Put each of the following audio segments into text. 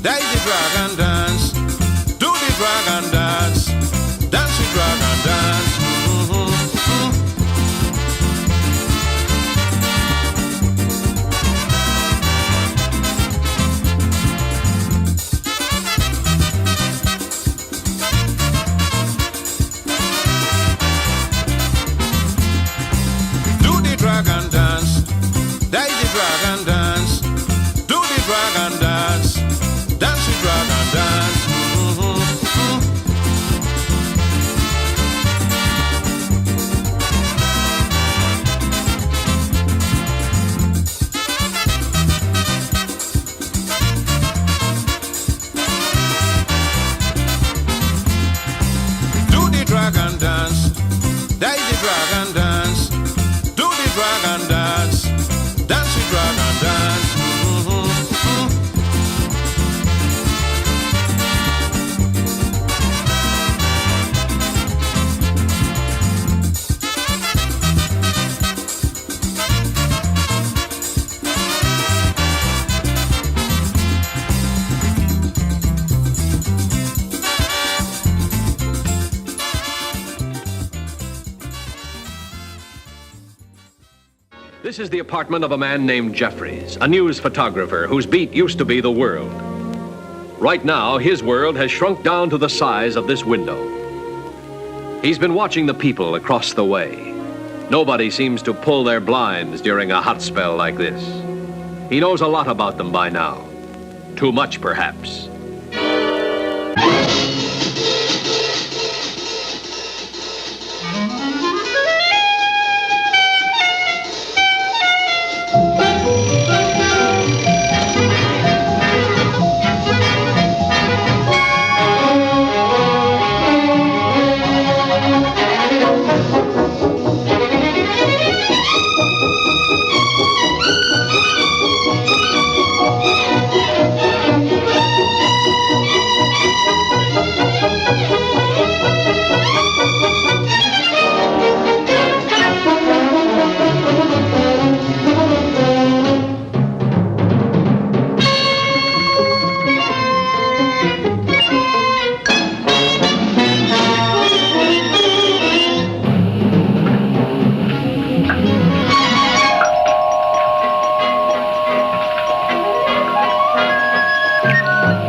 Dance the dragon dance. Do the dragon dance. Dance the dragon dance. Do the dragon dance. Dance the dragon dance. Do the dragon dance. Dance the dragon dance. Do the dragon dance. Dance the dragon dance. Do the dragon dance. Dance the dragon dance. This is the apartment of a man named Jeffries, a news photographer whose beat used to be the world. Right now, his world has shrunk down to the size of this window. He's been watching the people across the way. Nobody seems to pull their blinds during a hot spell like this. He knows a lot about them by now. Too much, perhaps.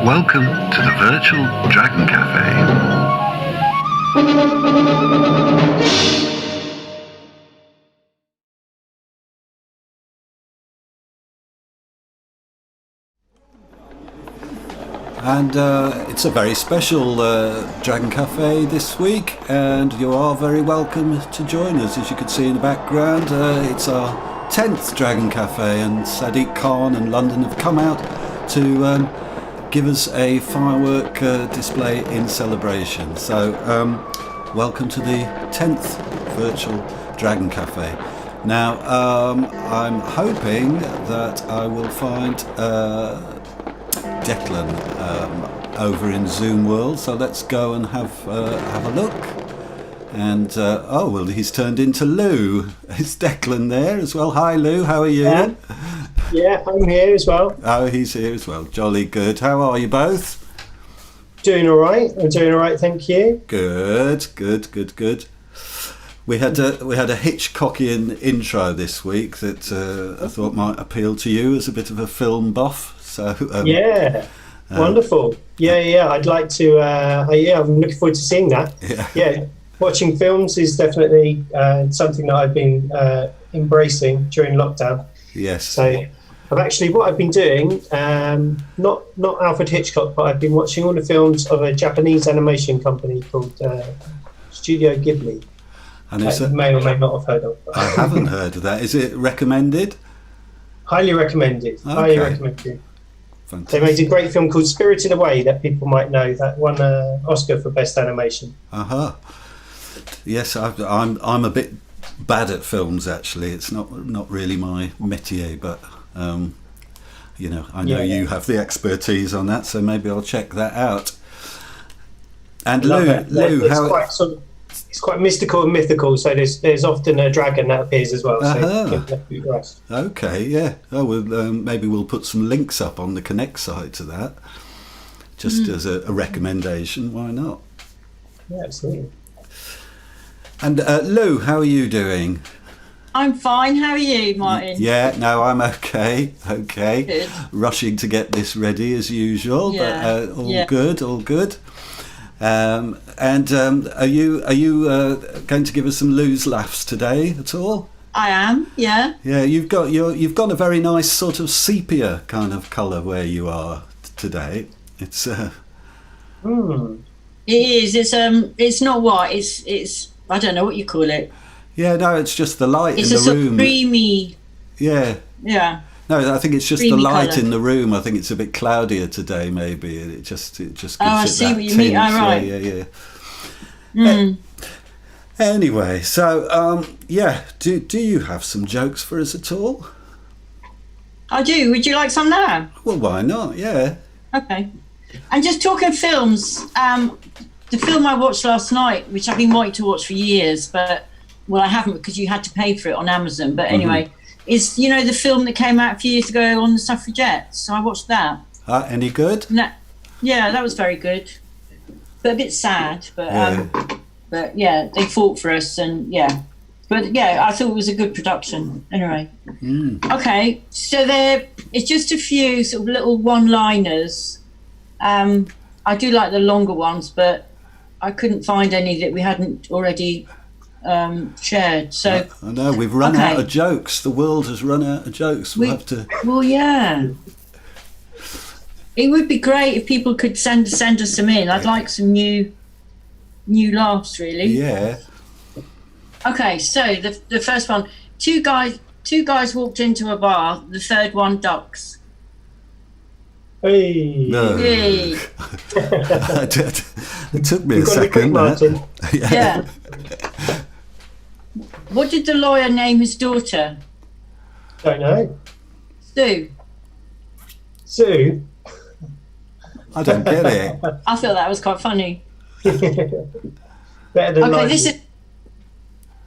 Welcome to the Virtual Dragon Cafe. And it's a very special Dragon Cafe this week, and you are very welcome to join us. As you can see in the background, it's our 10th Dragon Cafe, and Sadiq Khan and London have come out to give us a firework display in celebration. So welcome to the 10th Virtual Dragon Cafe. Now I'm hoping that I will find Declan over in Zoom World, so let's go and have a look. And oh well, he's turned into Lou. Is Declan there as well? Hi Lou, how are you? Yeah, I'm here as well. Oh, he's here as well. Jolly good. How are you both? Doing all right. I'm doing all right, thank you. Good. We had a Hitchcockian intro this week that I thought might appeal to you as a bit of a film buff. So yeah, wonderful. Yeah. I'd like to. I'm looking forward to seeing that. Yeah. Watching films is definitely something that I've been embracing during lockdown. Yes. So what I've been doing, not Alfred Hitchcock, but I've been watching all the films of a Japanese animation company called Studio Ghibli. And is you may or may not have heard of. I haven't heard of that. Is it recommended? Highly recommended. Okay. Highly recommended. Fantastic. They made a great film called Spirited Away that people might know, that won an Oscar for Best Animation. Yes, I'm a bit bad at films actually. It's not really my métier, but I know you have the expertise on that, so maybe I'll check that out. And Lou, how it's quite mystical and mythical, so there's often a dragon that appears as well. Okay, yeah. Oh well, maybe we'll put some links up on the Connect site to that. just as a recommendation, why not? Yeah, absolutely. And Lou, how are you doing? I'm fine. How are you, Martin? Yeah, no, I'm okay. Good. Rushing to get this ready as usual, Yeah. but all good. And are you going to give us some Lou's laughs today at all? I am. Yeah. Yeah, you've got a very nice sort of sepia kind of colour where you are today. It's It is. It's not white. It's. I don't know what you call it. yeah, no, it's just the light It's in a the sort room. of creamy. Yeah. Yeah. No, I think it's just the Creamy light colour. in the room. I think it's a bit cloudier today, maybe. It just gives I it see that what you mean. tinge. Oh, right. Yeah. Anyway, so do you have some jokes for us at all? I do. Would you like some now? Well, why not? Yeah. Okay. And just talking films, the film I watched last night, which I've been wanting to watch for years, but I haven't because you had to pay for it on Amazon. But anyway, is the film that came out a few years ago on the suffragettes. So I watched that. Any good? Yeah, that was very good, but a bit sad. But Yeah. but yeah, they fought for us, and yeah. But yeah, I thought it was a good production. Anyway, okay, so it's just a few sort of little one-liners. I do like the longer ones, but I couldn't find any that we hadn't already shared. So I know we've run Okay. out of jokes. The world has run out of jokes. We'll have to. well, yeah. It would be great if people could send us some in. I'd like some new laughs, really. Yeah. Okay, so the first one, two guys walked into a bar. The third one ducks. Hey. No. Yay. It took me You've a got to be quick, second. Martin. Yeah. What did the lawyer name his daughter? Don't know. Sue. Sue. I don't get it. I thought that was quite funny. Better than Okay, mine.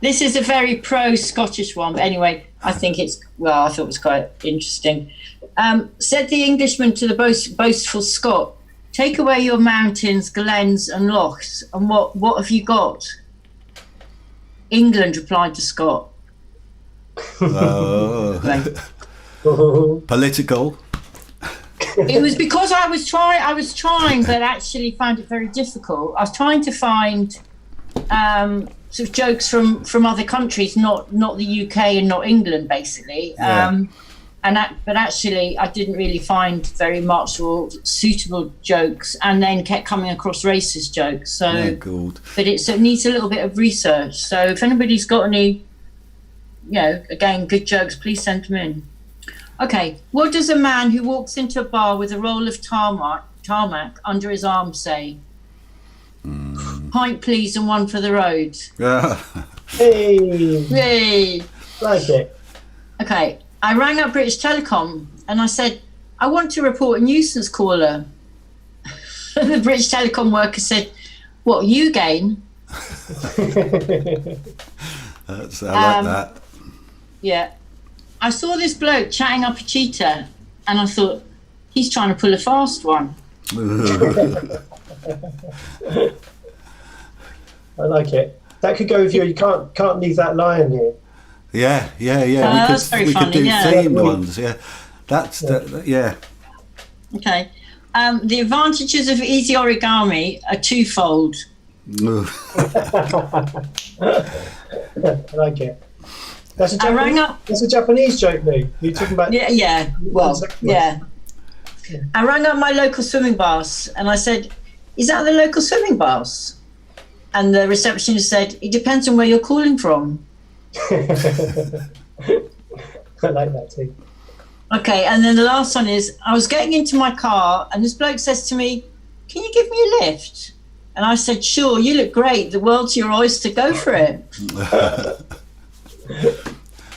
this is a very pro-Scottish one, but anyway, I thought it was quite interesting. Said the Englishman to the boastful Scot, "Take away your mountains, glens, and lochs, and what have you got?" "England," replied the Scot. Oh. Right. Political. It was because I was trying, but actually found it very difficult. I was trying to find sort of jokes from other countries, not the UK and not England, basically. Yeah. But actually, I didn't really find very much or suitable jokes, and then kept coming across racist jokes. So, Oh, good. but it needs a little bit of research. So, if anybody's got any, again, good jokes, please send them in. Okay, what does a man who walks into a bar with a roll of tarmac under his arm say? "Pint, please, and one for the road." Hey. Yay! Like it. Okay, I rang up British Telecom and I said, "I want to report a nuisance caller." The British Telecom worker said, "What, you gain?" I like that. Yeah. I saw this bloke chatting up a cheetah and I thought, he's trying to pull a fast one. I like it. That could go with you. You can't leave that lion here. Yeah. That's very we could funny, do yeah. themed ones. Yeah. Yeah. Okay. The advantages of easy origami are twofold. I like it. That's a I rang Japanese, up. that's a Japanese joke, Lou. You're talking about. Yeah. Well, Exactly. yeah. I rang up my local swimming baths and I said, "Is that the local swimming baths?" And the receptionist said, "It depends on where you're calling from." I like that too. Okay, and then the last one is, I was getting into my car and this bloke says to me, "Can you give me a lift?" And I said, "Sure, you look great. The world's your oyster. Go for it."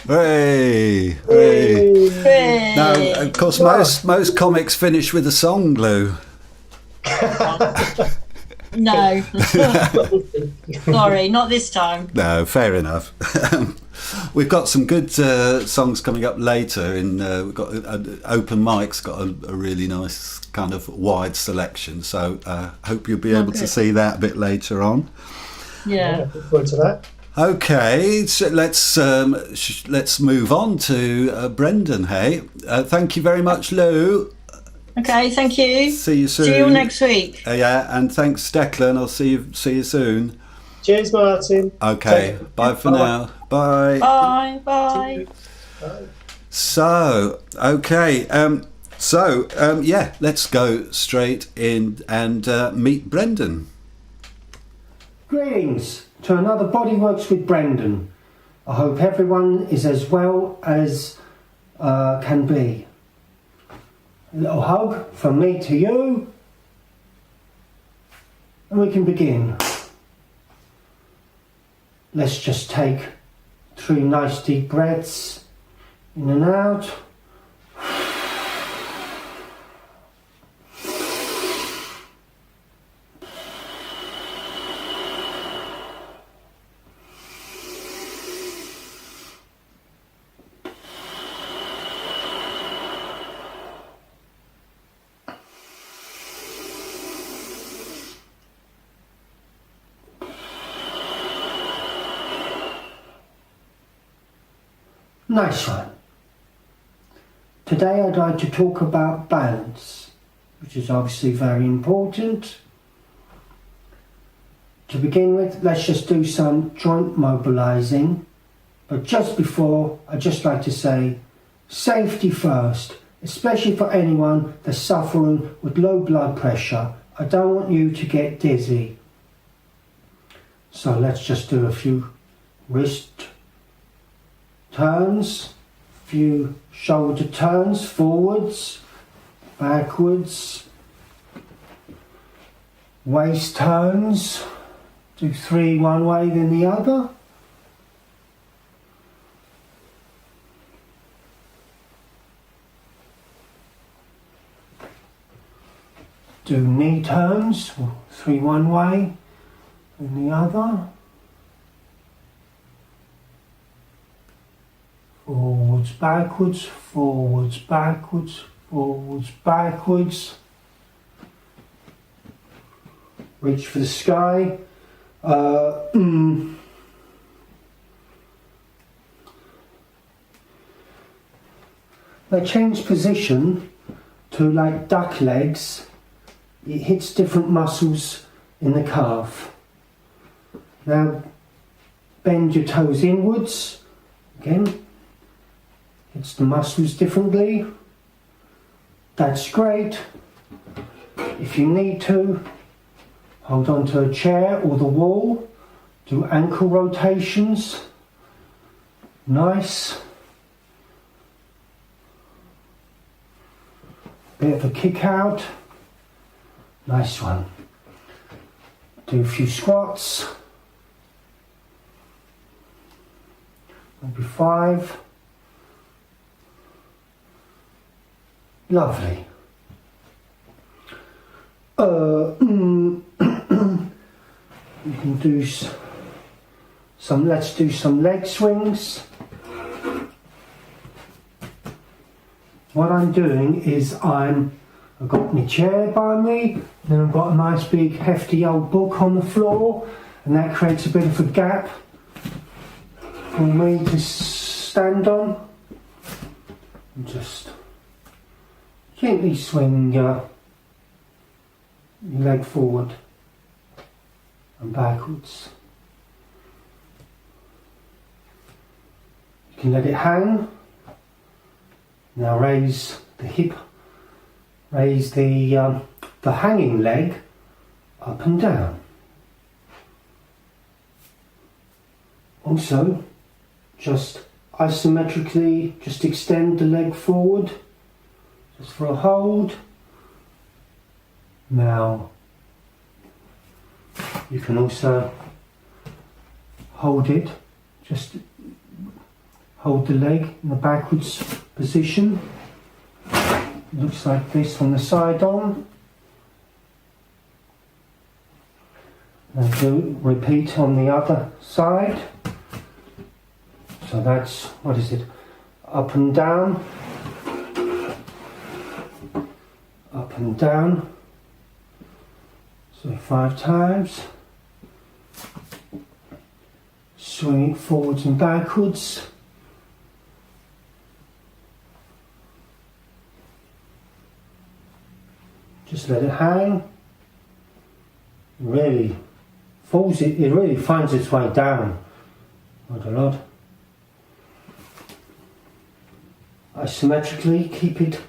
Hooray! Hey. Now, of course, most comics finish with a song, Lou. No. Sorry, not this time. No, fair enough. We've got some good songs coming up later. We've got Open Mic's got a really nice kind of wide selection. So hope you'll be able to see that a bit later on. Yeah. Look forward to that. Okay, so let's move on to Brendan. Hey, thank you very much, Lou. Okay, thank you. See you soon. See you all next week. Yeah, and thanks, Declan. I'll see you soon. Cheers, Martin. Okay, bye for now. Bye. Bye. Bye. So, okay, yeah, let's go straight in and meet Brendan. Greetings to another Bodyworks with Brendan. I hope everyone is as well as can be. A little hug from me to you, and we can begin. Let's just take 3 nice deep breaths in and out. Nice one. Today I'd like to talk about balance, which is obviously very important. To begin with, let's just do some joint mobilizing. But just before, I'd just like to say, safety first, especially for anyone that's suffering with low blood pressure. I don't want you to get dizzy. So let's just do a few wrist turns, few shoulder turns, forwards, backwards, waist turns, do 3 one way then the other. Do knee turns, 3 one way then the other. Forwards, backwards, forwards, backwards, forwards, backwards. Reach for the sky. They change position to like duck legs. It hits different muscles in the calf. Now bend your toes inwards. Again. It's the muscles differently. That's great. If you need to, hold on to a chair or the wall. Do ankle rotations. Nice. Bit of a kick out. Nice one. Do a few squats. Maybe 5. Lovely. You can do let's do some leg swings. What I'm doing is I've got my chair by me, then I've got a nice big hefty old book on the floor, and that creates a bit of a gap for me to stand on. And just gently swing your leg forward and backwards. You can let it hang. Now raise the hip, raise the hanging leg up and down. Also, just isometrically, just extend the leg forward. Just for a hold. Now, you can also hold it, just hold the leg in the backwards position. Looks like this from the side on. And do repeat on the other side. So So that's, what is it? Up and down. Up and down. So 5 times. Swing it forwards and backwards. Just let it hang. Really falls it really finds its way down quite a lot. Isometrically keep it,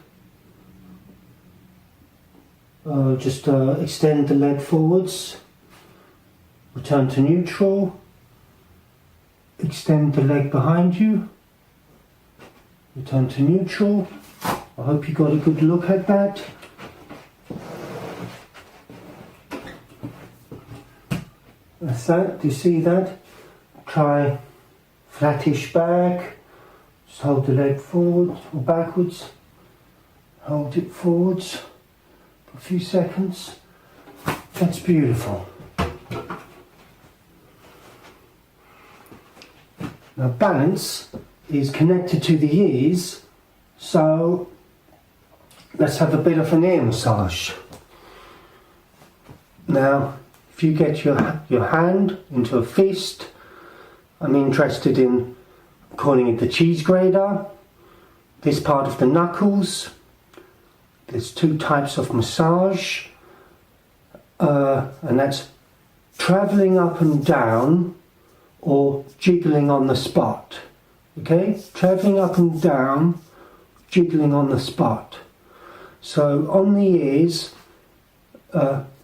just extend the leg forwards, return to neutral, extend the leg behind you, return to neutral. I hope you got a good look at that. That's that. Do you see that? Try flattish back. Just hold the leg forward or backwards. Hold it forwards for a few seconds. That's beautiful. Now balance is connected to the ears, so let's have a bit of an ear massage. Now, if you get your hand into a fist, I'm interested in calling it the cheese grater, this part of the knuckles. There's 2 types of massage, and that's travelling up and down or jiggling on the spot. Okay, travelling up and down, jiggling on the spot. So on the ears,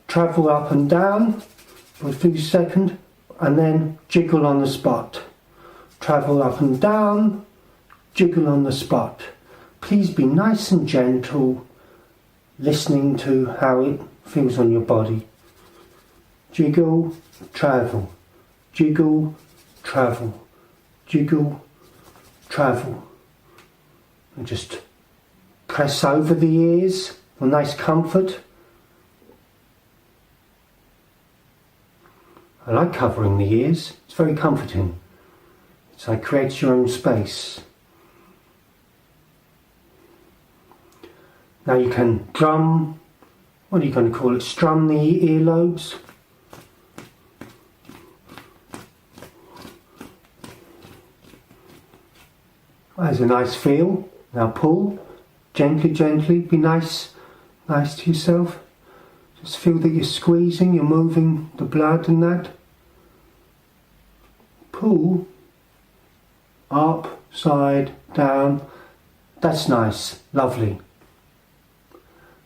travel up and down for a few seconds and then jiggle on the spot. Travel up and down, jiggle on the spot. Please be nice and gentle, listening to how it feels on your body. Jiggle, travel, jiggle, travel, jiggle, travel. And just press over the ears for nice comfort. I like covering the ears, it's very comforting. It's like creates your own space. Now you can drum, what are you going to call it, strum the earlobes. There's a nice feel. Now pull, gently, gently, be nice to yourself. Just feel that you're squeezing, you're moving the blood and that. Pull, up, side, down. That's nice, lovely.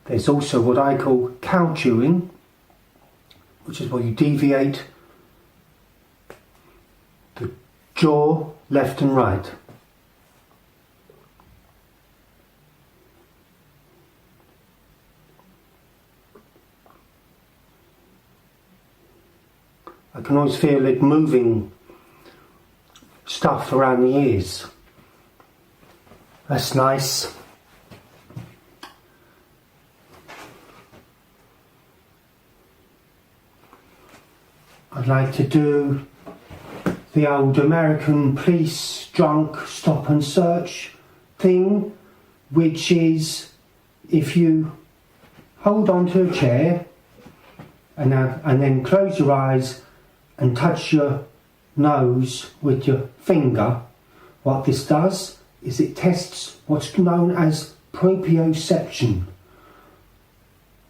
There's also what I call cow chewing, which is where you deviate the jaw left and right. I can always feel it moving stuff around the ears. That's nice. I'd like to do the old American police drunk stop and search thing, which is if you hold onto a chair and then close your eyes and touch your nose with your finger, what this does is it tests what's known as proprioception,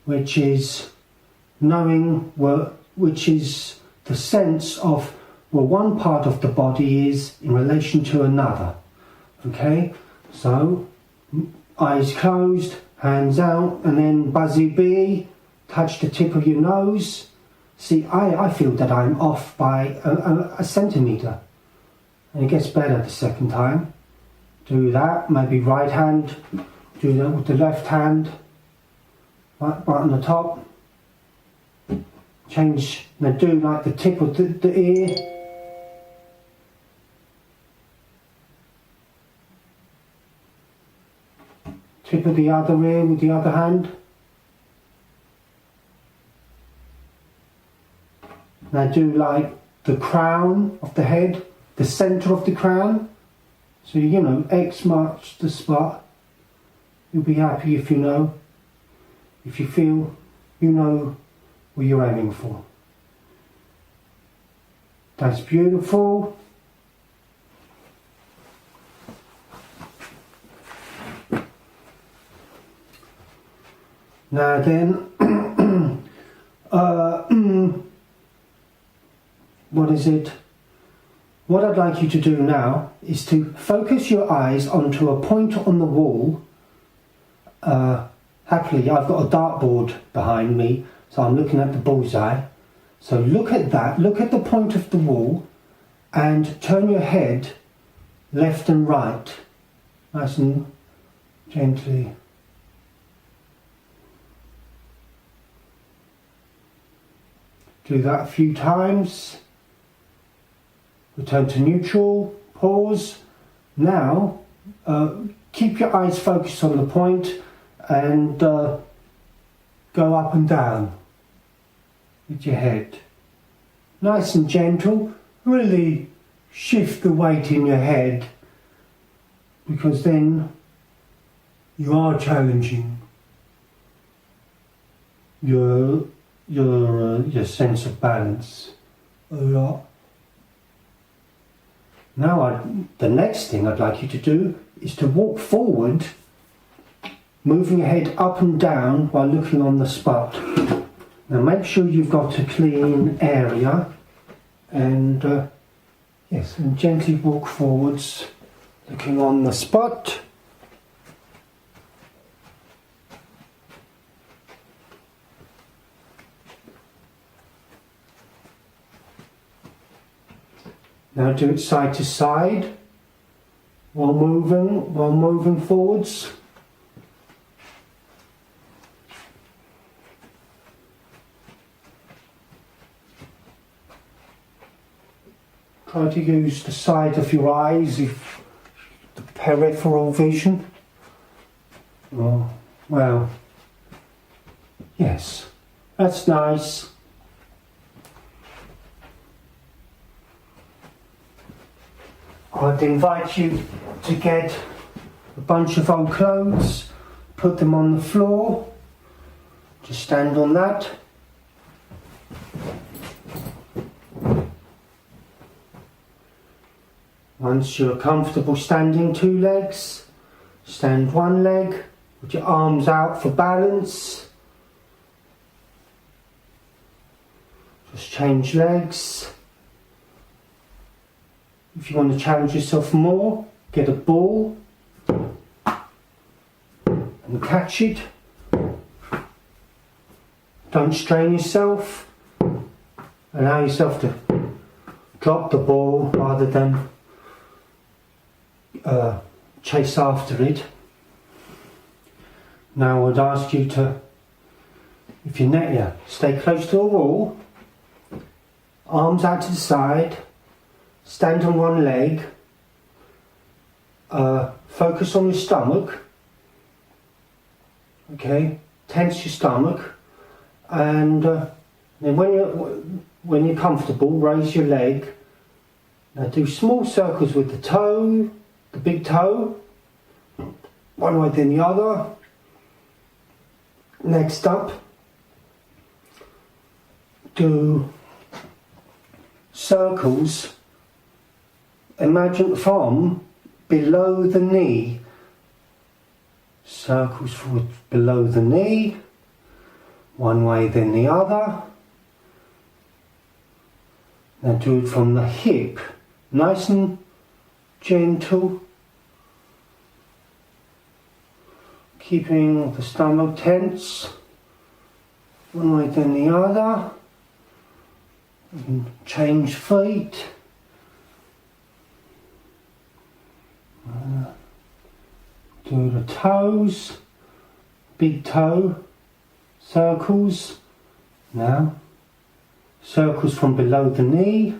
which is which is the sense of where one part of the body is in relation to another. Okay, so eyes closed, hands out, and then buzzy bee, touch the tip of your nose. See, I feel that I'm off by a centimetre, and it gets better the second time. Do that, maybe right hand, do that with the left hand, right on the top. Change, now do like the tip of the ear. Tip of the other ear with the other hand. Now do like the crown of the head, the centre of the crown, So, you know, X marks the spot. You'll be happy if you know, if you feel you know what you're aiming for. That's beautiful. Now then, what is it? What I'd like you to do now is to focus your eyes onto a point on the wall. Happily, I've got a dartboard behind me, so I'm looking at the bullseye. So look at that, look at the point of the wall, and turn your head left and right, nice and gently. Do that a few times. Return to neutral, pause. Now, keep your eyes focused on the point and go up and down with your head. Nice and gentle. Really shift the weight in your head, because then you are challenging your sense of balance a lot. Now the next thing I'd like you to do is to walk forward, moving your head up and down while looking on the spot. Now make sure you've got a clean area, and yes, and gently walk forwards, looking on the spot. Now do it side to side while moving forwards. Try to use the side of your eyes, if the peripheral vision. Oh, well, yes, that's nice. I'd invite you to get a bunch of old clothes, put them on the floor, just stand on that. Once you're comfortable standing two legs, stand one leg with your arms out for balance. Just change legs. If you want to challenge yourself more, get a ball and catch it. Don't strain yourself. Allow yourself to drop the ball rather than chase after it. Now I'd ask you to, if you're net here, stay close to the wall, arms out to the side, stand on one leg, focus on your stomach, okay, tense your stomach, and then when you're comfortable, raise your leg. Now do small circles with the toe, the big toe, one way then the other. Next up, do circles, imagine from below the knee, circles forward below the knee, one way then the other. Now do it from the hip, nice and gentle, keeping the stomach tense, one way then the other. And change feet. Do the toes, big toe, circles. Now, circles from below the knee.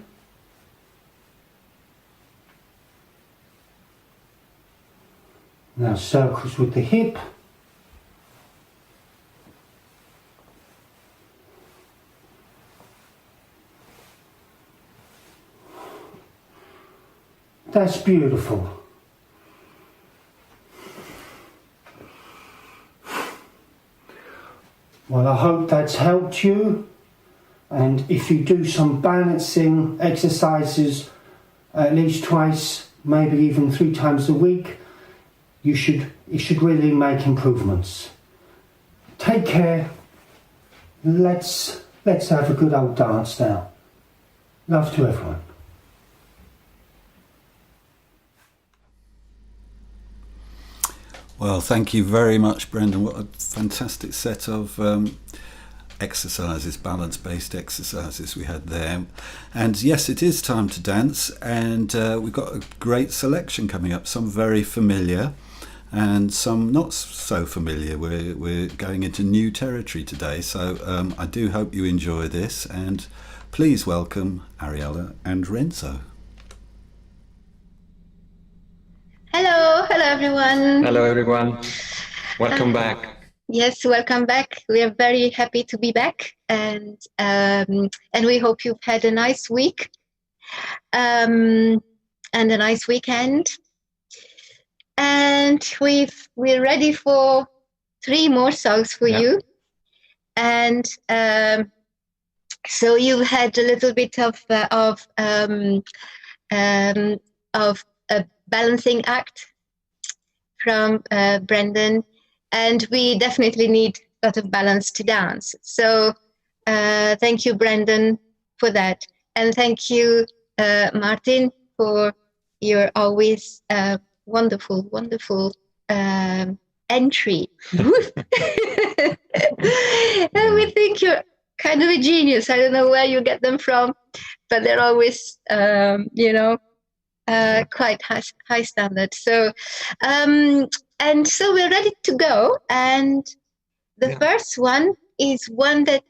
Now circles with the hip. That's beautiful. Well, I hope that's helped you. And if you do some balancing exercises at least twice, maybe even 3 times a week, it should really make improvements. Take care. Let's have a good old dance now. Love to everyone. Well, thank you very much, Brendan. What a fantastic set of exercises, balance-based exercises we had there. And yes, it is time to dance, and we've got a great selection coming up, some very familiar and some not so familiar. We're going into new territory today, so I do hope you enjoy this, and please welcome Ariella and Renzo. Hello everyone. Hello everyone. Welcome back. Yes, welcome back. We are very happy to be back, and we hope you've had a nice week and a nice weekend. And we're ready for 3 more songs for you. And so you had a little bit of a balancing act from Brendan, and we definitely need a lot of balance to dance. So thank you, Brendan, for that, and thank you, Martin, for your always wonderful entry. And we think you're kind of a genius. I don't know where you get them from, but they're always quite high standard. So and so we're ready to go, and the first one is one that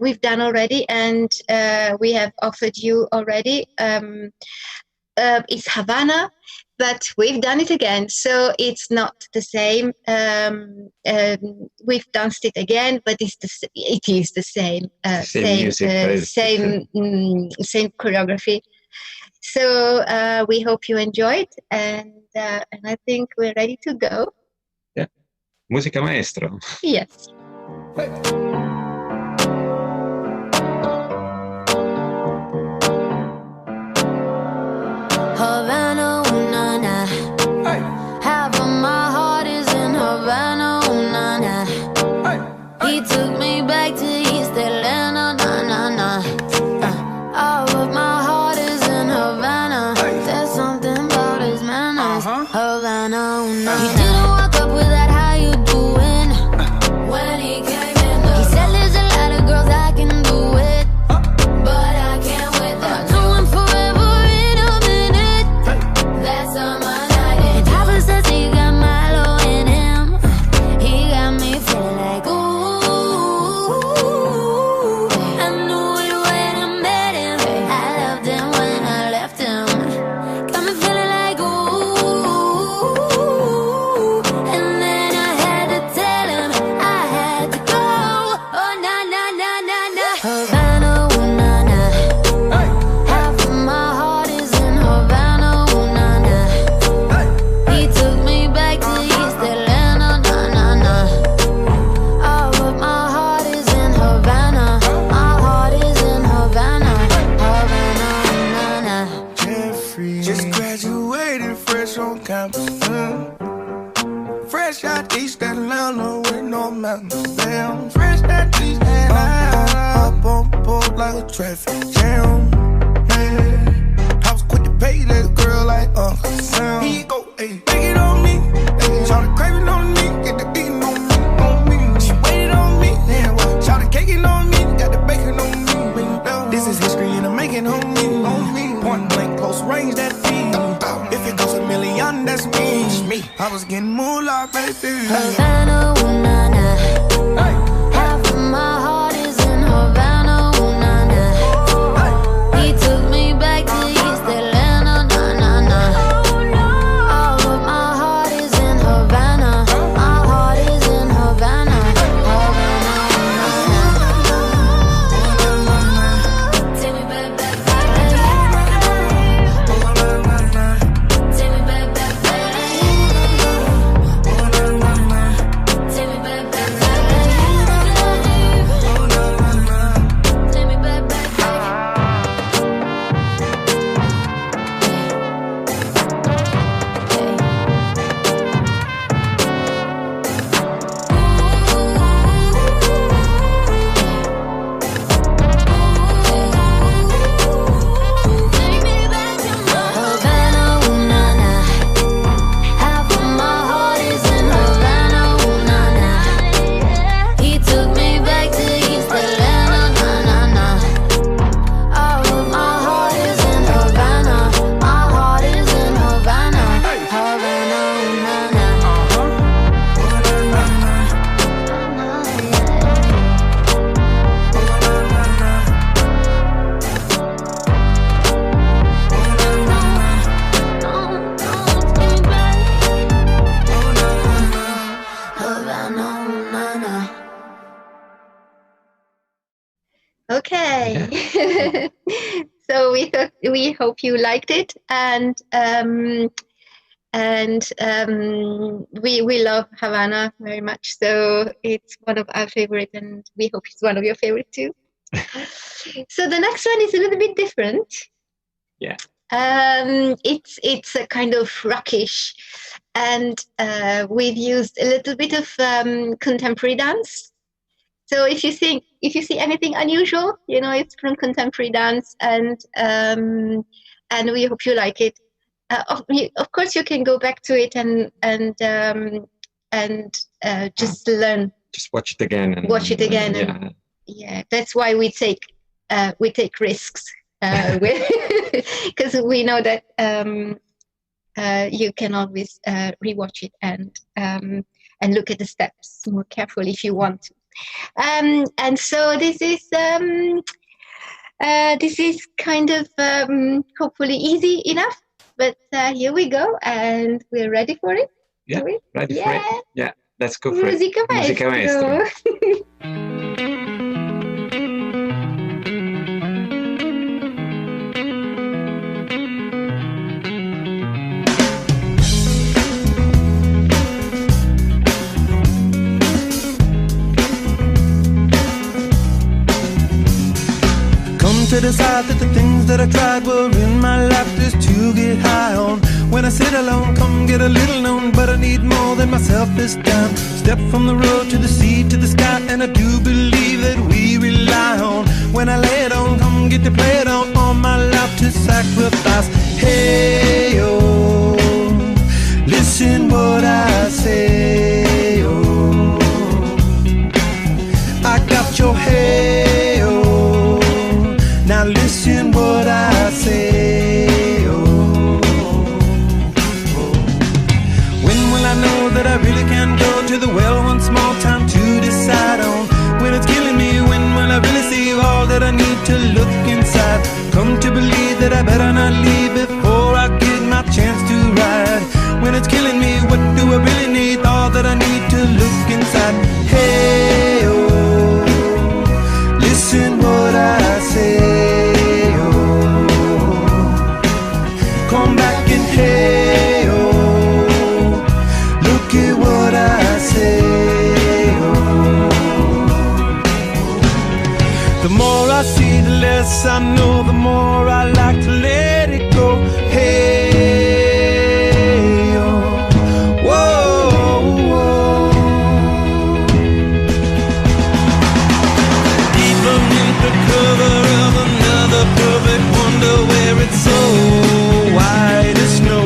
we've done already, and we have offered you already. It's Havana, but we've done it again, so it's not the same. We've danced it again, but it is the same same choreography. So we hope you enjoyed, and I think we're ready to go. Yeah. Musica maestro. Yes. Havana, ooh, na, na. Half of my heart is in Havana, ooh, na, na. He took me back to East Atlanta, na, na, na. All of my heart is in Havana. There's something about his manners. Havana, ooh, na, na. He didn't walk up with that, how you doing? When he came in, he said there's a lot of girls I can do it, but I can't with them. Doing forever in a minute. That's on my night. And Papa says he got Milo in him. He got me feeling like ooh. I knew it when I met him. I loved him when I left him. Got me feeling like ooh. And then I had to tell him I had to go. Oh na na na na na. Havana, ooh na na. Half of my heart is in Havana, ooh na na. He took me back to East Atlanta, na na na. All of my heart is in Havana. My heart is in Havana, Havana, na na. Jeffrey just graduated fresh on campus. Fresh out East Atlanta with no mountains. Damn, fresh out East Atlanta. Up on board like a traffic jam. Man, I was quick to pay that girl like Uncle Sam. He go, hey, take it on me. Hey, shout the craving on me, get the beating on me, on me. She waited on me, yeah, well, shout the caking on me, got the bacon on me. This is history and I'm making on me. Point blank, close range, that feed. If it goes a million, that's me. I was getting moolah, baby. Havana, ooh na na. Half of my heart is in Havana, ooh na na. He took me back to East Atlanta, na na na. All of my heart is in Havana. My heart is in Havana, Havana, ooh na na. Take me back, back, back. Take me back, back, back. Take me back, back, back. Yay! So we hope you liked it, and we love Havana very much. So it's one of our favorite, and we hope it's one of your favorite too. So the next one is a little bit different. Yeah. It's a kind of rockish, and we've used a little bit of contemporary dance. So if you see anything unusual, it's from contemporary dance, and we hope you like it. Of course, you can go back to it and just learn. Just watch it again. Watch it again. Yeah, that's why we take risks, because we know that you can always rewatch it and look at the steps more carefully if you want to. And so this is kind of hopefully easy enough. But here we go, and we're ready for it. Yeah, ready for it. Yeah, let's go for Musica it. Musica Maestro. To decide that the things that I tried were in my life just to get high on. When I sit alone, come get a little known, but I need more than myself this time. Step from the road to the sea to the sky, and I do believe that we rely on. When I lay it on, come get to play it on, all my life to sacrifice. Hey, oh, listen what I say, oh, I got your hey, oh, now listen what I say, oh, oh. When will I know that I really can go to the well one small time to decide on? When it's killing me, when will I really see all that I need to look inside? Come to believe that I better not leave before I get my chance to ride. When it's killing me, what do I really need? All that I need to look inside. Hey, oh, listen what I say. Come back and hey, oh, look at what I say, oh. The more I see, the less I know, the more I like to let it go. Hey, oh, whoa, whoa. Deep beneath the cover of another perfect wonder where it's so white as snow,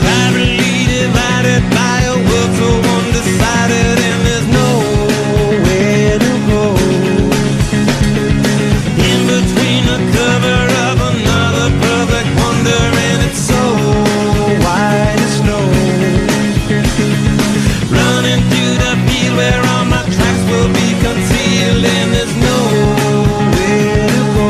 privately divided by a world so undecided, and there's nowhere to go. In between the cover of another perfect wonder, and it's so white as snow. Running through the field where all my tracks will be concealed, and there's nowhere to go.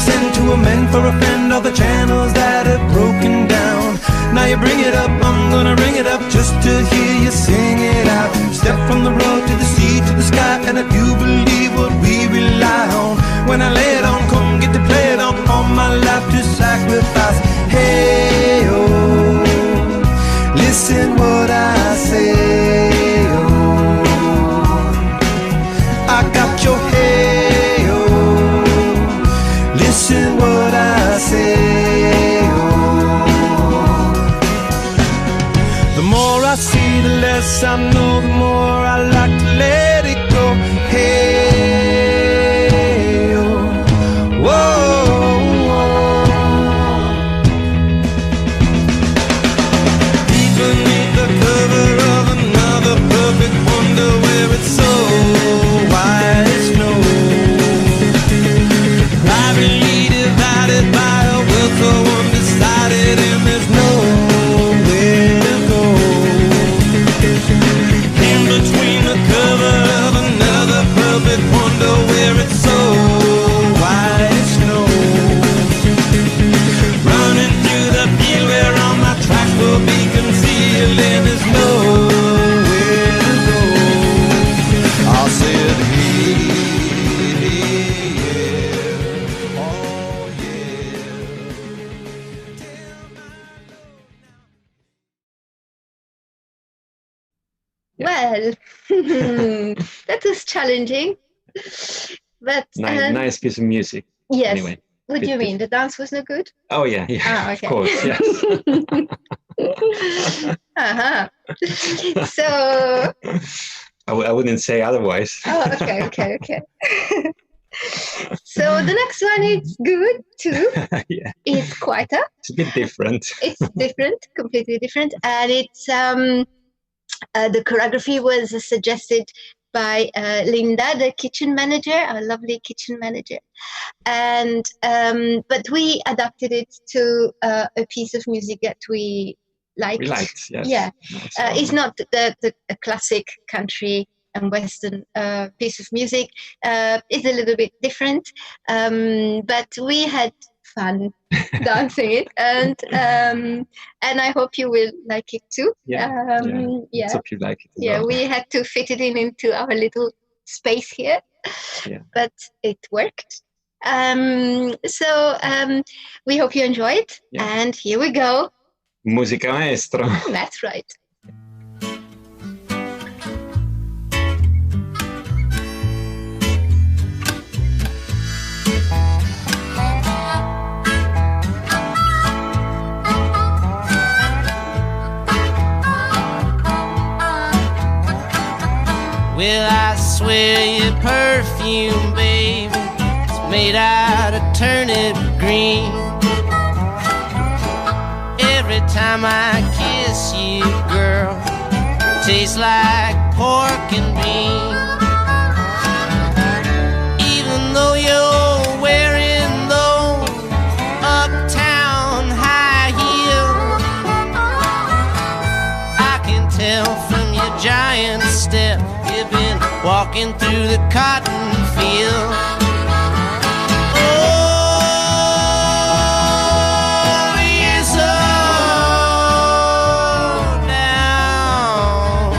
Send to a man for a friend, all the channels that have broken down. Now you bring it up, I'm gonna ring it up just to hear you sing it out. Step from the road to the sea to the sky, and I do believe what we rely on. When I lay it on, come get to play it on, all my life to sacrifice. Hey, oh, listen what I say, oh, I got your hey, oh, listen what I Well, that was challenging, but Nice piece of music. Yes. Anyway, what do you mean? The dance was no good? Oh yeah, okay. Of course, yes. So I wouldn't say otherwise. okay. So the next one is good too. Yeah. It's quieter. It's a bit different. It's different, completely different, and it's the choreography was suggested by Linda, the kitchen manager, our lovely kitchen manager, and but we adapted it to a piece of music that we liked. We liked, yes. Yeah, it's not the classic country and Western piece of music. It's a little bit different, but we had fun dancing it, and I hope you will like it too. I hope you like it. Well. We had to fit it into our little space here, but it worked. So we hope you enjoy it, and here we go. Musica maestro. That's right. Well, I swear your perfume, baby, is made out of turnip green. Every time I kiss you, girl, it tastes like pork and beans. Even though you're wearing those uptown high heels, I can tell from your giant step you've been walking through the cotton field. Oh, you're so down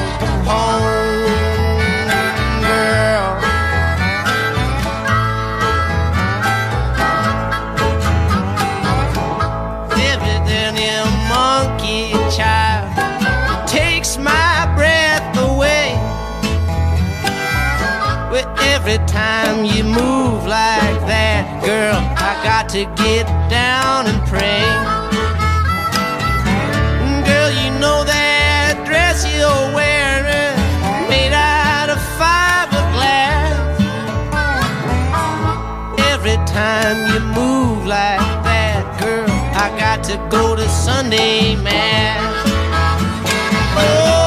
home, girl. Evidently a monkey child takes my breath away. Every time you move like that, girl, I got to get down and pray. Girl, you know that dress you're wearing, made out of fiberglass. Every time you move like that, girl, I got to go to Sunday Mass. Oh,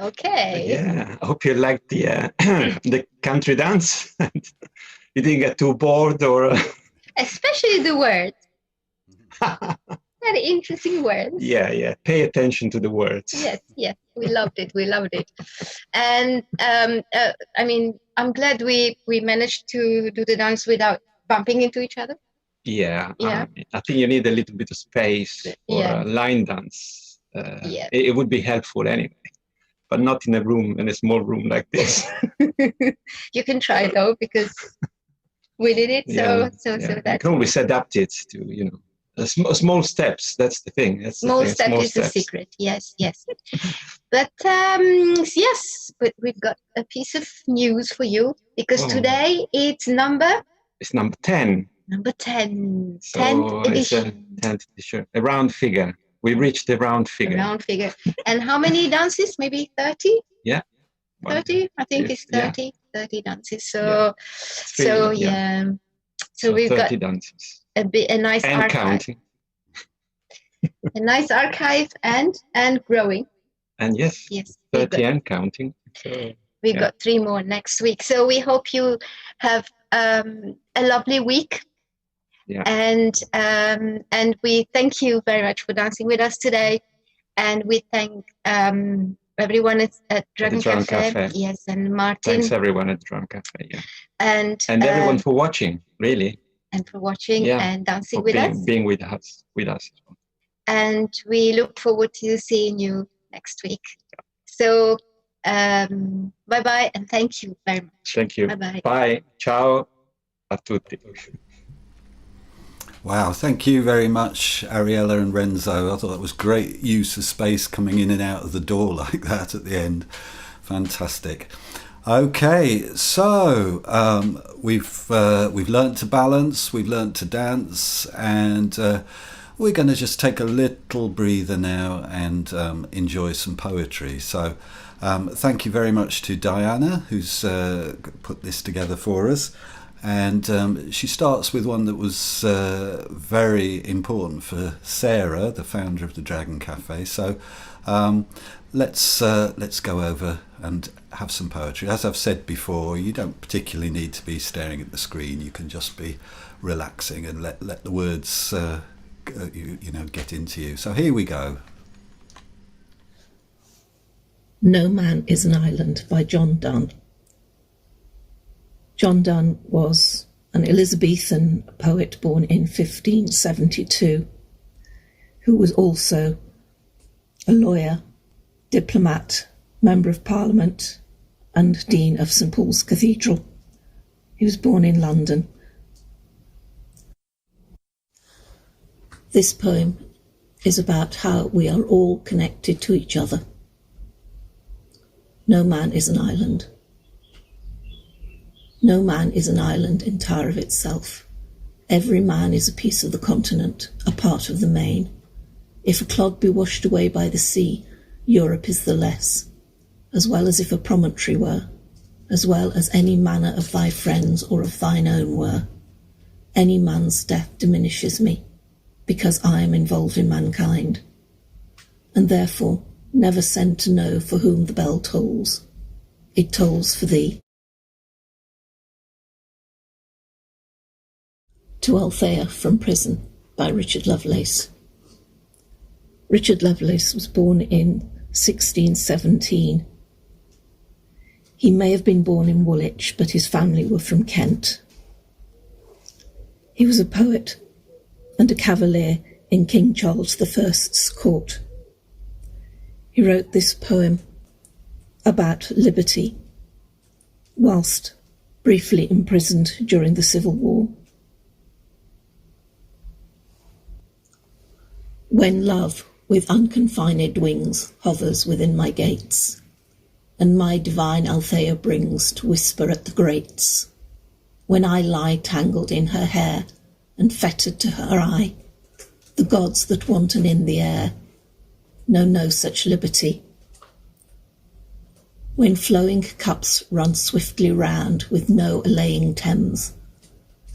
Okay. Yeah, I hope you liked the the country dance. You didn't get too bored, or Especially the words. Very interesting words. yeah. Pay attention to the words. Yes, we loved it. And I mean, I'm glad we managed to do the dance without bumping into each other. Yeah. I think you need a little bit of space for a line dance. It would be helpful anyway, but not in a small room like this. You can try though, because we did it. So you that can always adapt it to small steps. That's the thing. Small step is the secret. Yes. But but we've got a piece of news for you, because today it's number 10. Number 10. So 10th edition. It's a 10th edition. A round figure. We reached the round figure. And how many dances? Maybe 30? Yeah. 30? I think it's 30. 30 dances. So we've 30 got dances. a nice and archive. Counting. A nice archive and growing. And yes, 30 and counting. So, we've got 3 more next week. So we hope you have a lovely week. Yeah. And we thank you very much for dancing with us today. And we thank everyone at Dragon Cafe. Yes, and Martin. Thanks everyone at Dragon Cafe. Yeah. And everyone for watching, really. And for watching and dancing with us. Being with us. And we look forward to seeing you next week. So bye-bye and thank you very much. Thank you. Bye-bye. Bye. Ciao a tutti. Wow, thank you very much, Ariella and Renzo. I thought that was great use of space coming in and out of the door like that at the end. Fantastic. Okay, so we've learnt to balance, we've learnt to dance, and we're going to just take a little breather now and enjoy some poetry. So thank you very much to Diana, who's put this together for us. And she starts with one that was very important for Sarah, the founder of the Dragon Cafe. So let's go over and have some poetry. As I've said before, you don't particularly need to be staring at the screen. You can just be relaxing and let the words get into you. So here we go. No Man is an Island by John Donne. John Donne was an Elizabethan poet born in 1572, who was also a lawyer, diplomat, Member of Parliament, and Dean of St Paul's Cathedral. He was born in London. This poem is about how we are all connected to each other. No man is an island. No man is an island entire of itself. Every man is a piece of the continent, a part of the main. If a clod be washed away by the sea, Europe is the less, as well as if a promontory were, as well as any manner of thy friends or of thine own were. Any man's death diminishes me, because I am involved in mankind, and therefore never send to know for whom the bell tolls. It tolls for thee. To Althea from Prison by Richard Lovelace. Richard Lovelace was born in 1617. He may have been born in Woolwich, but his family were from Kent. He was a poet and a cavalier in King Charles I's court. He wrote this poem about liberty whilst briefly imprisoned during the Civil War. When love with unconfined wings hovers within my gates, and my divine Althea brings to whisper at the grates, when I lie tangled in her hair and fettered to her eye, the gods that wanton in the air know no such liberty. When flowing cups run swiftly round with no allaying Thames,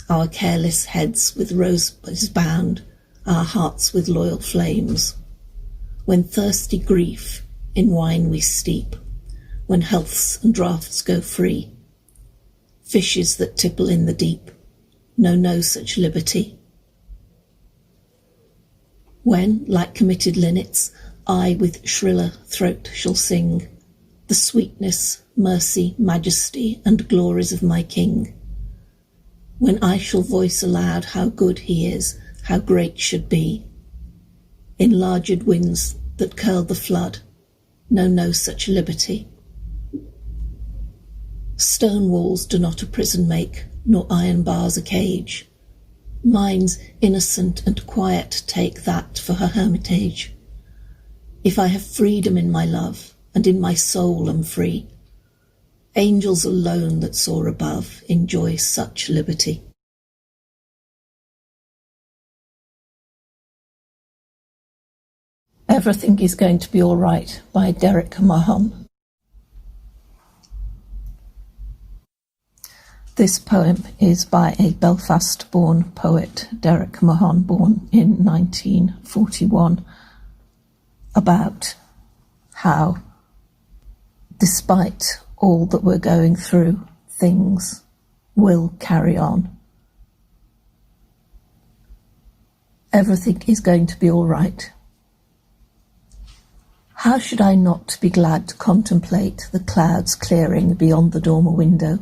our careless heads with roses bound, our hearts with loyal flames, when thirsty grief in wine we steep, when healths and draughts go free, fishes that tipple in the deep know no such liberty. When, like committed linnets, I with shriller throat shall sing the sweetness, mercy, majesty, and glories of my King, when I shall voice aloud how good he is, how great should be, enlarged winds that curl the flood know no such liberty. Stone walls do not a prison make, nor iron bars a cage. Minds innocent and quiet take that for her hermitage. If I have freedom in my love, and in my soul am free, angels alone that soar above enjoy such liberty. Everything is Going to Be All Right by Derek Mahon. This poem is by a Belfast-born poet, Derek Mahon, born in 1941, about how, despite all that we're going through, things will carry on. Everything is going to be all right. How should I not be glad to contemplate the clouds clearing beyond the dormer window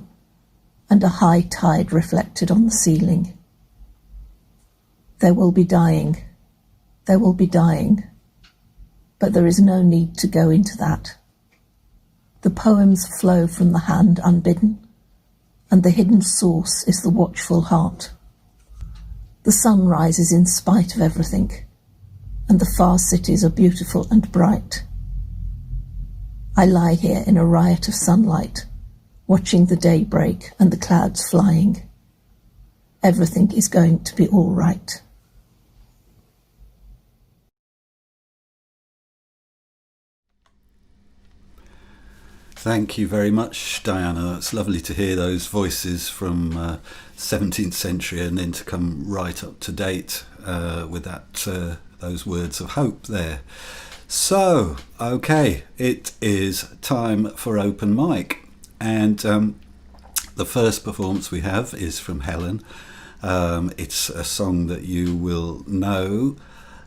and a high tide reflected on the ceiling? There will be dying, but there is no need to go into that. The poems flow from the hand unbidden, and the hidden source is the watchful heart. The sun rises in spite of everything, and the far cities are beautiful and bright. I lie here in a riot of sunlight, watching the day break and the clouds flying. Everything is going to be all right. Thank you very much, Diana. It's lovely to hear those voices from 17th century and then to come right up to date with that those words of hope there. So, okay, it is time for open mic, and the first performance we have is from Helen. It's a song that you will know.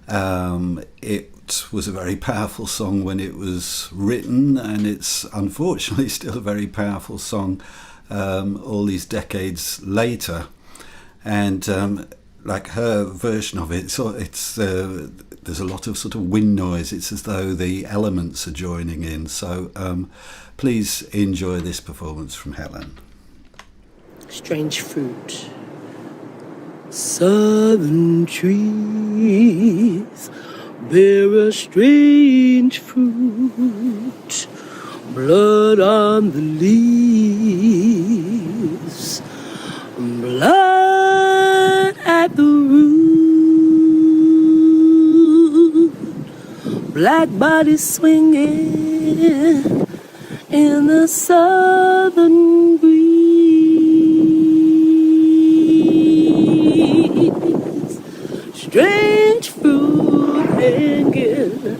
It was a very powerful song when it was written, and it's unfortunately still a very powerful song all these decades later. And like her version of it, so it's there's a lot of sort of wind noise. It's as though the elements are joining in. So please enjoy this performance from Helen. Strange fruit. Southern trees bear a strange fruit, blood on the leaves, blood at the root, black bodies swinging in the southern breeze. Strange fruit hanging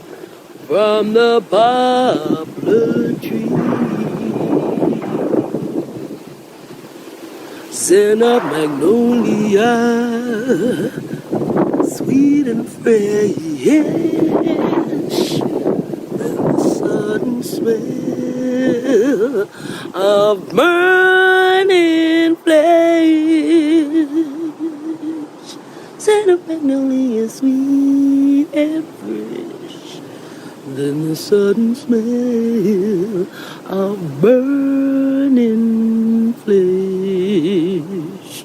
from the poplar tree. Scent of magnolia, sweet and fresh, and the sudden smell of burning flesh. Scent of magnolia, sweet and fresh, then the sudden smell of burning flesh.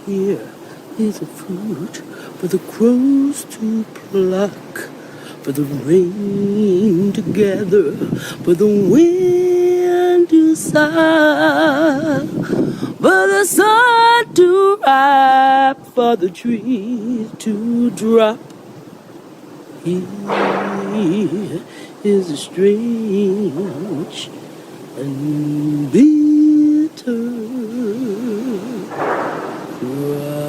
Here is a fruit for the crows to pluck, for the rain to gather, for the wind to sigh, for the sun to ripe, for the tree to drop. Here is a strange and bitter crop.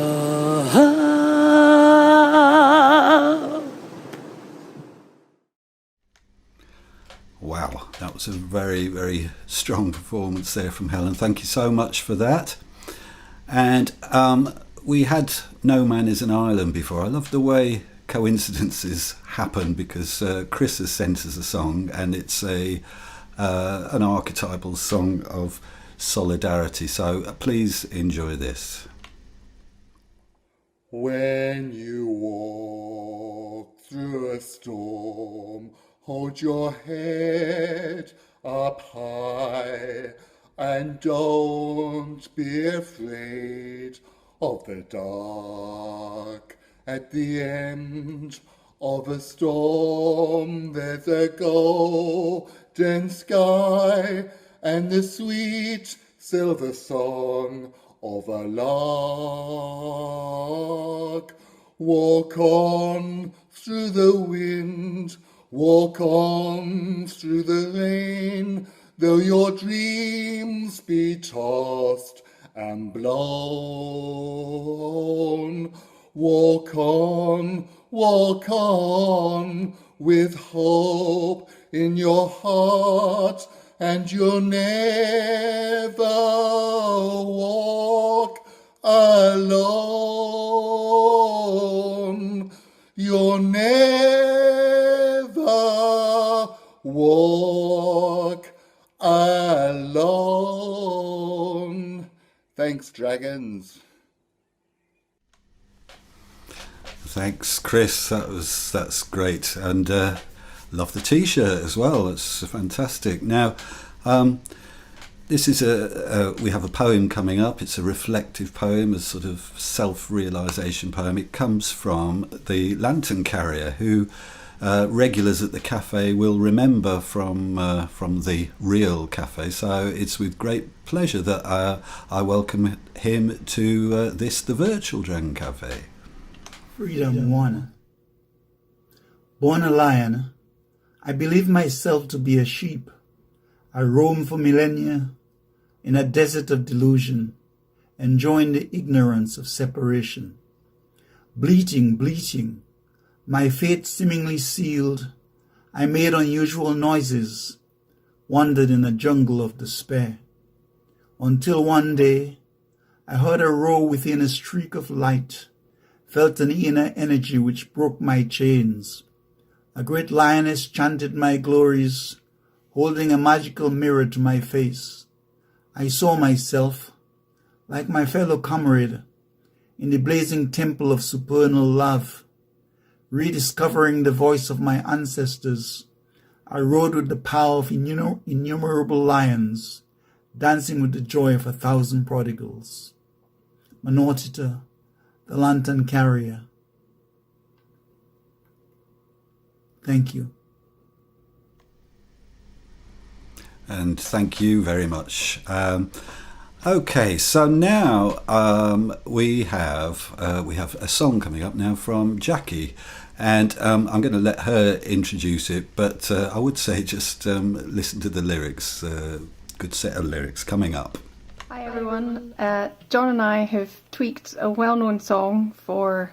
Wow, that was a very, very strong performance there from Helen. Thank you so much for that. And we had No Man is an Island before. I love the way coincidences happen, because Chris has sent us a song, and it's an archetypal song of solidarity. So please enjoy this. When you walk through a storm, hold your head up high and don't be afraid of the dark. At the end of a storm, there's a golden sky and the sweet silver song of a lark. Walk on through the wind, walk on through the rain, though your dreams be tossed and blown. Walk on with hope in your heart, and you'll never walk alone. You'll never walk alone. Thanks, dragons. Thanks, Chris. That's great, and love the T-shirt as well. It's fantastic. Now, this is we have a poem coming up. It's a reflective poem, a sort of self-realisation poem. It comes from the Lantern Carrier, who regulars at the cafe will remember from the real cafe. So it's with great pleasure that I welcome him to the virtual Dragon Cafe. Freedom 1. Born a lion, I believe myself to be a sheep. I roam for millennia in a desert of delusion, enjoying the ignorance of separation. Bleating, my fate seemingly sealed, I made unusual noises, wandered in a jungle of despair. Until one day, I heard a roar within a streak of light, felt an inner energy which broke my chains. A great lioness chanted my glories, holding a magical mirror to my face. I saw myself, like my fellow comrade, in the blazing temple of supernal love. Rediscovering the voice of my ancestors, I rode with the power of innumerable lions, dancing with the joy of 1,000 prodigals. Manotita, the Lantern Carrier. Thank you. And thank you very much. Okay, so now we have a song coming up now from Jackie, and I'm going to let her introduce it. But I would say just listen to the lyrics. Good set of lyrics coming up. Hi everyone. John and I have tweaked a well-known song for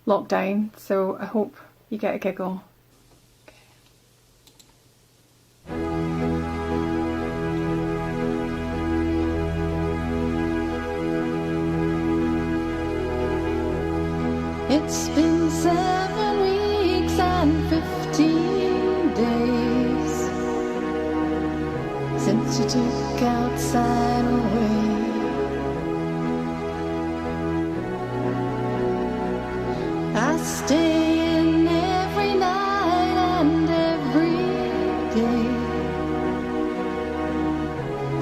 lockdown, so I hope you get a giggle. It's been 7 weeks and 15 days since you took outside away. I stay in every night and every day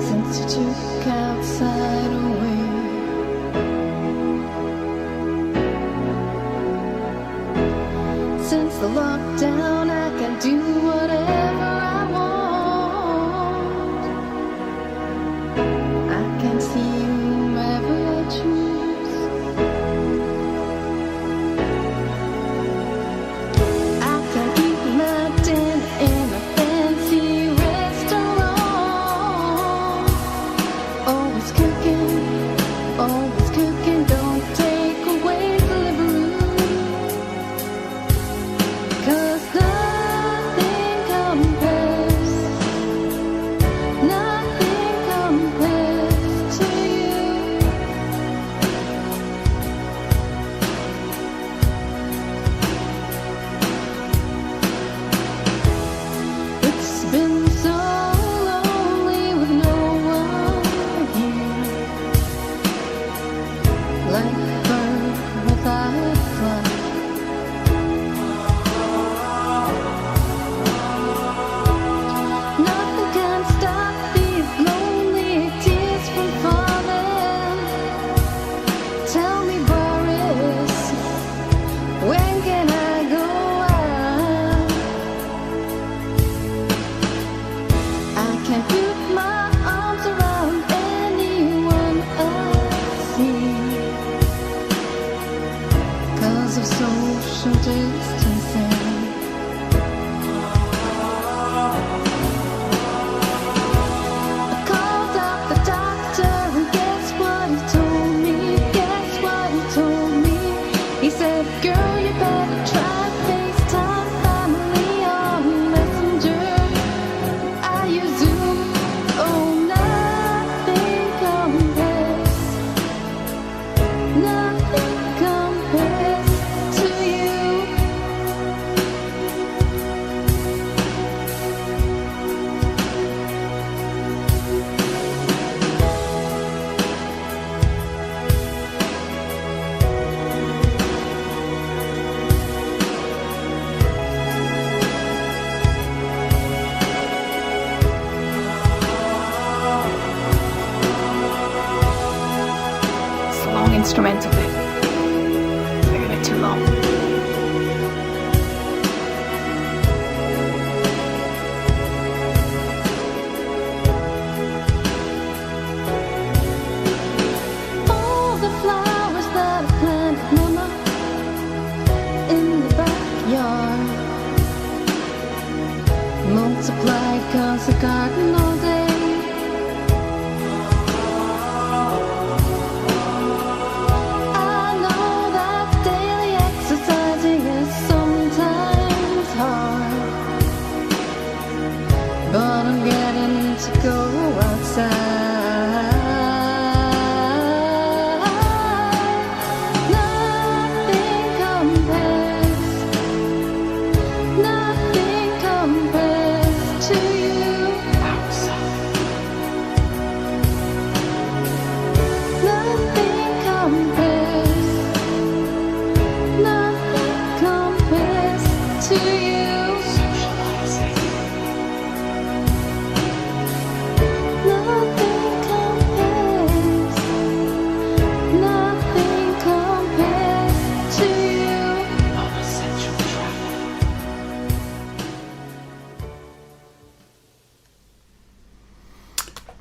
since you took outside away. Since the lockdown, I can do whatever I want. I can see whomever I choose. I can eat my dinner in a fancy restaurant. Always cooking, don't take away the living room. 'Cause nothing compares to you. instrumental bit. It's like a bit too long. All the flowers that I planted, Mama, in the backyard, multiplied 'cause the garden all day. I know that daily exercising is sometimes hard, but I'm getting to go outside. Nothing compares to you. Nothing compares to you. Nothing compares to you.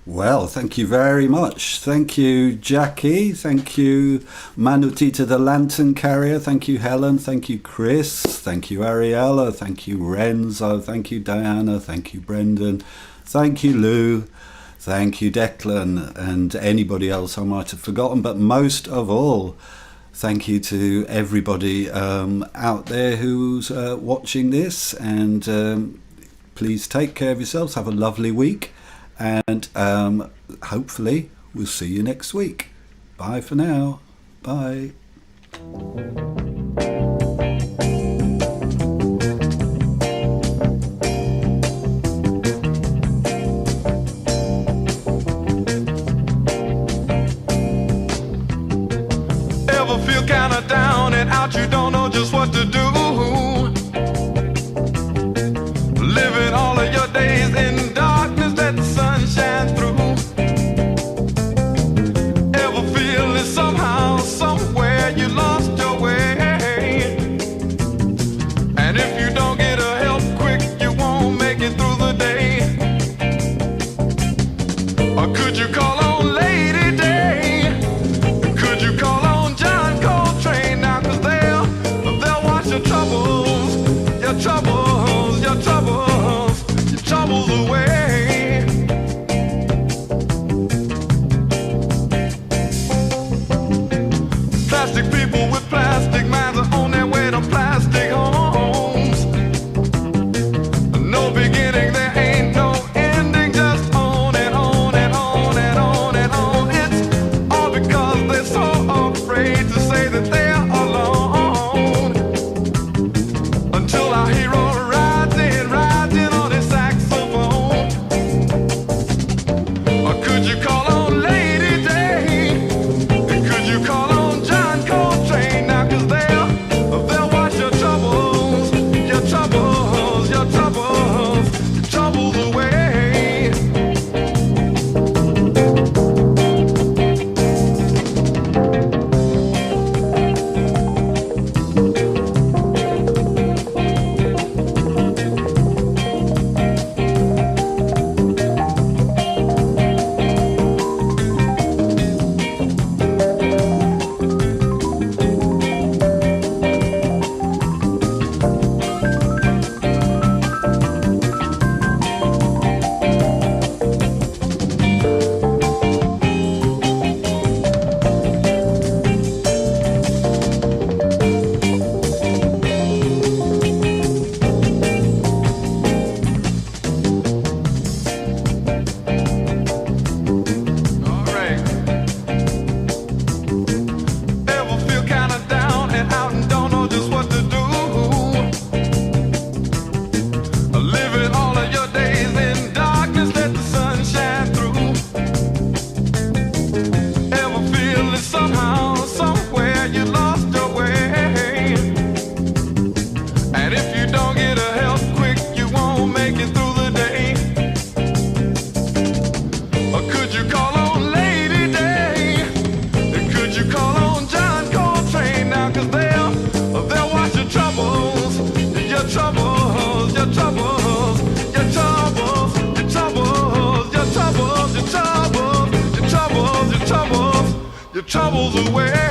Well, thank you very much. Thank you, Jackie. Thank you, Manutita the Lantern Carrier. Thank you, Helen. Thank you, Chris. Thank you, Ariella. Thank you, Renzo. Thank you, Diana. Thank you, Brendan. Thank you, Lou. Thank you, Declan, and anybody else I might have forgotten. But most of all, thank you to everybody out there who's watching this. And please take care of yourselves. Have a lovely week. And hopefully we'll see you next week. Bye for now. Bye. Ever feel kinda down and out, you don't know just what to do? Living all of your days in darkness, let the sun shine through. Ever feel that somehow, somewhere you lost your way? troubles away.